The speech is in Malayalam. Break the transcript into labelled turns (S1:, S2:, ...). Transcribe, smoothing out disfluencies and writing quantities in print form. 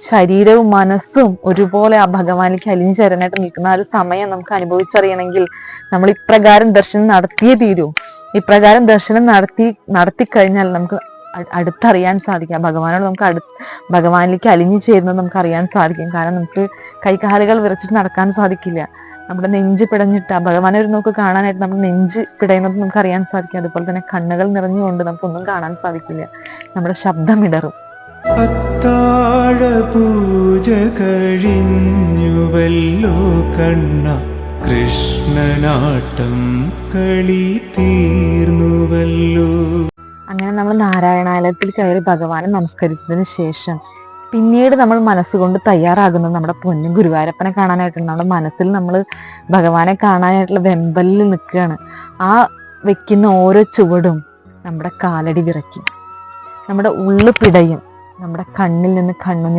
S1: ശരീരവും മനസ്സും ഒരുപോലെ ആ ഭഗവാനിലേക്ക് അലിഞ്ഞു ചേരാനായിട്ട് നിൽക്കുന്ന ആ ഒരു സമയം നമുക്ക് അനുഭവിച്ചറിയണമെങ്കിൽ നമ്മൾ ഇപ്രകാരം ദർശനം നടത്തിയേ തീരൂ. ഇപ്രകാരം ദർശനം നടത്തിക്കഴിഞ്ഞാൽ നമുക്ക് അടുത്തറിയാൻ സാധിക്കാം, ഭഗവാനോട് നമുക്ക് ഭഗവാനിലേക്ക് അലിഞ്ഞു ചേരുന്നത് നമുക്ക് അറിയാൻ സാധിക്കും. കാരണം നമുക്ക് കൈകാലുകൾ വിറച്ചിട്ട് നടക്കാൻ സാധിക്കില്ല. നമ്മുടെ നെഞ്ച് പിടഞ്ഞിട്ട് ഭഗവാനെ ഒരു നോക്ക് കാണാനായിട്ട് നമ്മുടെ നെഞ്ച് പിടയുന്നത് നമുക്ക് അറിയാൻ സാധിക്കും. അതുപോലെ തന്നെ കണ്ണുകൾ നിറഞ്ഞുകൊണ്ട് നമുക്കൊന്നും കാണാൻ സാധിക്കില്ല, നമ്മുടെ ശബ്ദം ഇടറും.
S2: അത്താഴ പൂജ കഴിഞ്ഞുവല്ലോ കണ്ണ, കൃഷ്ണനാട്ടം കളി തീർന്നുവല്ലോ.
S1: അങ്ങനെ നമ്മൾ നാരായണാലയത്തിൽ കയറി ഭഗവാനെ നമസ്കരിച്ചതിന് ശേഷം പിന്നീട് നമ്മൾ മനസ്സുകൊണ്ട് തയ്യാറാകുന്നത് നമ്മുടെ പൊന്നു ഗുരുവായൂരപ്പനെ കാണാനായിട്ടാണ്. നമ്മുടെ മനസ്സിൽ നമ്മൾ ഭഗവാനെ കാണാനായിട്ടുള്ള വെമ്പലിൽ നിൽക്കുകയാണ്. ആ വെക്കുന്ന ഓരോ ചുവടും നമ്മുടെ കാലടി വിറയ്ക്കും, നമ്മുടെ ഉള്ളു പിടയും, നമ്മുടെ കണ്ണിൽ നിന്ന് കണ്ണുനീർ